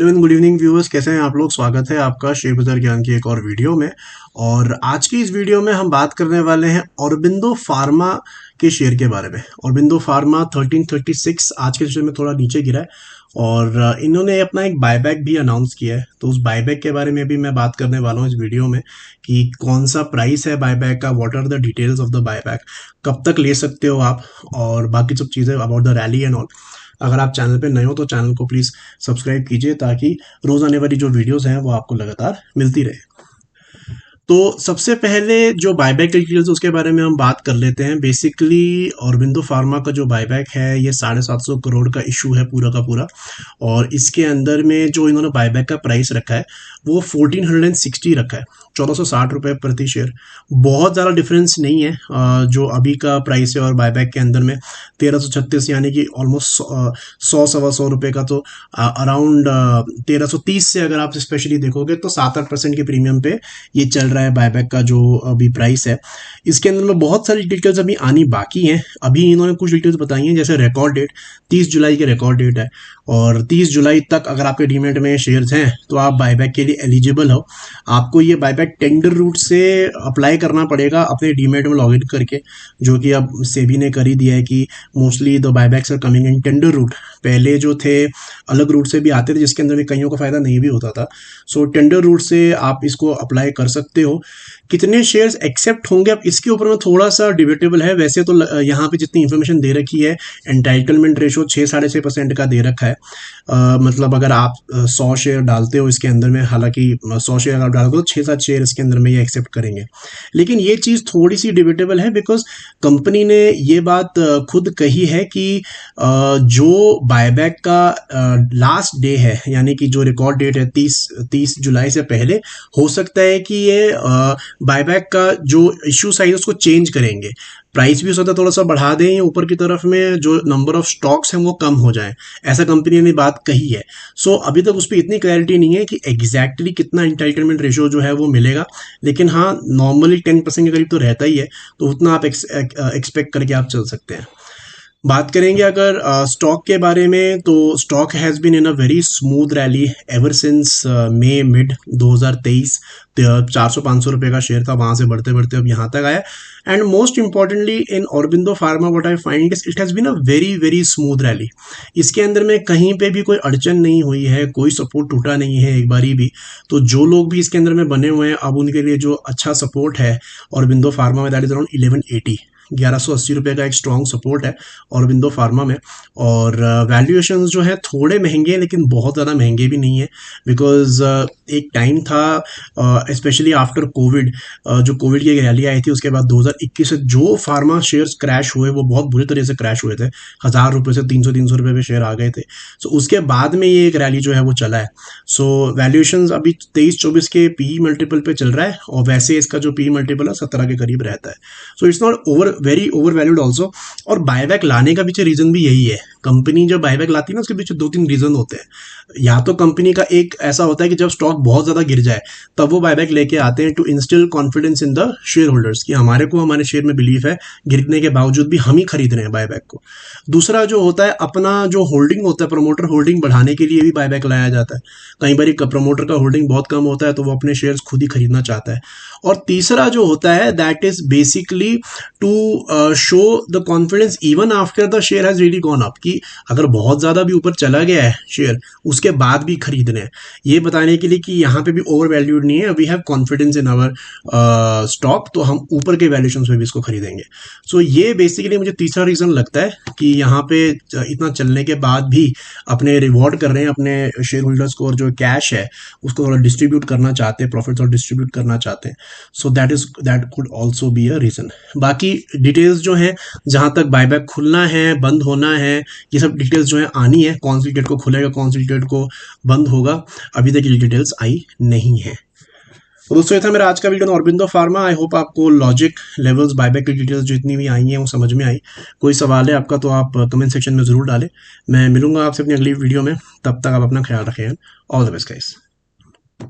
Hello and good evening viewers, कैसे हैं आप लोग। स्वागत है आपका शेयर बाजार ज्ञान की एक और वीडियो में। और आज की इस वीडियो में हम बात करने वाले हैं औरबिंदो फार्मा के शेयर के बारे में। औरबिंदो फार्मा 1336 आज के सेशन में थोड़ा नीचे गिरा है और इन्होंने अपना एक बायबैक भी अनाउंस किया है। तो उस बायबैक के बारे में भी मैं बात करने वाला हूँ इस वीडियो में कि कौन सा प्राइस है बायबैक का, what are the details of the buyback, कब तक ले सकते हो आप, और बाकी सब चीज़ें about the rally and all. अगर आप चैनल पे नए हो तो चैनल को प्लीज़ सब्सक्राइब कीजिए ताकि रोज़ आने वाली जो वीडियोस हैं वो आपको लगातार मिलती रहे। तो सबसे पहले जो बायबैक की डिटेल्स उसके बारे में हम बात कर लेते हैं। बेसिकली औरबिंदो फार्मा का जो बायबैक है ये 750 करोड़ का इशू है पूरा का पूरा। और इसके अंदर में जो इन्होंने बायबैक का प्राइस रखा है वो 1460 रखा है, 1460 रुपये प्रति शेयर। बहुत ज़्यादा डिफरेंस नहीं है जो अभी का प्राइस है और बायबैक के अंदर में 1336, यानी कि ऑलमोस्ट 100 रुपये का। तो अराउंड 1330 से अगर आप स्पेशली देखोगे तो 7-8% के प्रीमियम पे ये चल रहा है बायबैक का जो अभी प्राइस है। इसके अंदर में बहुत सारी डिटेल्स अभी आनी बाकी हैं। अभी इन्होंने कुछ डिटेल्स बताई हैं, जैसे रिकॉर्ड डेट 30 जुलाई की रिकॉर्ड डेट है और 30 जुलाई तक अगर आपके डीमेट में शेयर्स हैं तो आप बायबैक के लिए एलिजिबल हो। आपको ये बायबैक टेंडर रूट से अप्लाई करना पड़ेगा अपने डीमेट में लॉगिन करके, जो कि अब सेबी ने कर ही दिया है कि mostly the buybacks are coming in tender route. पहले जो थे अलग रूट से भी आते थे जिसके अंदर में कईयों को फायदा नहीं भी होता था। सो टेंडर रूट से आप इसको अप्लाई कर सकते हो। कितने शेयर्स एक्सेप्ट होंगे अब इसके ऊपर में थोड़ा सा डिबेटेबल है। वैसे तो यहाँ पे जितनी इन्फॉर्मेशन दे रखी है, एंटाइटलमेंट रेशो 6-6.5% का दे रखा है। मतलब अगर आप 100 शेयर डालते हो इसके अंदर में, हालांकि 100 शेयर आप डालोगे तो 6-7 शेयर इसके अंदर में ये एक्सेप्ट करेंगे। लेकिन ये चीज़ थोड़ी सी डिबेटेबल है बिकॉज कंपनी ने ये बात खुद कही है कि जो बायबैक का लास्ट डे है, यानी कि जो रिकॉर्ड डेट है 30 जुलाई से पहले, हो सकता है कि ये बायबैक का जो इशू साइज उसको चेंज करेंगे। प्राइस भी हो सकता है थोड़ा सा बढ़ा दें या ऊपर की तरफ में जो नंबर ऑफ स्टॉक्स हैं वो कम हो जाए, ऐसा कंपनी ने बात कही है। सो अभी तक उस पर इतनी क्लैरिटी नहीं है कि एग्जैक्टली कितना एंटाइटलमेंट रेशो जो है वो मिलेगा। लेकिन हाँ, नॉर्मली 10% के करीब तो रहता ही है, तो उतना आप एक्सपेक्ट करके आप चल सकते हैं। बात करेंगे अगर स्टॉक के बारे में, तो stock has been in a very smooth rally ever since May mid 2023। 400-500 रुपये का शेयर था, वहाँ से बढ़ते बढ़ते अब यहाँ तक आया। And most importantly in Aurobindo Pharma what I find is it has been a very very smooth rally. इसके अंदर में कहीं पे भी कोई अड़चन नहीं हुई है, कोई सपोर्ट टूटा नहीं है एक बारी भी। तो जो लोग भी इसके अंदर में बने हुए हैं अब उनके लिए जो अच्छा सपोर्ट है औरबिंदो फार्मा में, दैट इज अराउंड 1180, 1180 रुपये का एक स्ट्रॉन्ग सपोर्ट है औरबिंदो फार्मा में। और वैल्यूएशंस जो है थोड़े महंगे हैं लेकिन बहुत ज़्यादा महंगे भी नहीं है। बिकॉज एक टाइम था स्पेशली आफ्टर कोविड, जो कोविड की एक रैली आई थी उसके बाद 2021 से जो फार्मा शेयर्स क्रैश हुए वो बहुत बुरी तरह से क्रैश हुए थे। 1000 रुपये से 300 रुपये पे शेयर आ गए थे। सो उसके बाद में ये एक रैली जो है वो चला है। सो वैल्यूएशंस अभी 23-24 के पी मल्टीपल पे चल रहा है और वैसे इसका जो पी मल्टीपल है 17 के करीब रहता है। So it's not very over valued also. और बायबैक लाने का पीछे रीजन भी यही है। कंपनी जब बायबैक लाती है ना उसके पीछे 2-3 रीजन होते हैं। या तो कंपनी का एक ऐसा होता है कि जब स्टॉक बहुत ज्यादा गिर जाए तब वो बायबैक लेके आते हैं to instil confidence in the shareholders कि हमारे को हमारे शेयर में बिलीफ है, गिरने के बावजूद भी हम ही खरीद रहे हैं बायबैक को। दूसरा जो होता है अपना जो होल्डिंग होता है, प्रमोटर होल्डिंग बढ़ाने के लिए भी बायबैक लाया जाता है। कई बार प्रमोटर का होल्डिंग बहुत कम होता है तो वो अपने शेयर्स खुद ही खरीदना चाहता है। और तीसरा जो होता है that is basically to show the confidence even after the share has really gone up, कि अगर बहुत ज़्यादा भी ऊपर चला गया है शेयर उसके बाद भी खरीदने हैं, ये बताने के लिए कि यहाँ पे भी ओवर वैल्यूड नहीं है, we have confidence in our stock, तो हम ऊपर के वैल्यूएशंस में भी इसको खरीदेंगे। सो ये बेसिकली मुझे तीसरा रीज़न लगता है कि यहाँ पे इतना चलने के बाद भी अपने रिवॉर्ड कर रहे हैं अपने शेयर होल्डर्स को, और जो कैश है उसको थोड़ा डिस्ट्रीब्यूट करना चाहते हैं, प्रॉफिट और डिस्ट्रीब्यूट करना चाहते हैं। So that could also be a reason. बाकी डिटेल्स जो है जहाँ तक बायबैक खुलना है बंद होना है ये सब डिटेल्स जो है आनी है, कौन सी डेट को खुलेगा कौन सी डेट को बंद होगा, अभी तक ये डिटेल्स आई नहीं है। तो दोस्तों ये था मेरा आज का video Aurobindo pharma. I hope आपको लॉजिक लेवल्स बायबैक की डिटेल्स जितनी भी आई हैं वो समझ में आई। कोई सवाल है आपका तो आप कमेंट सेक्शन में ज़रूर डालें। मैं मिलूंगा आपसे अपनी अगली वीडियो में, तब तक आप अपना ख्याल रखें। All the best guys.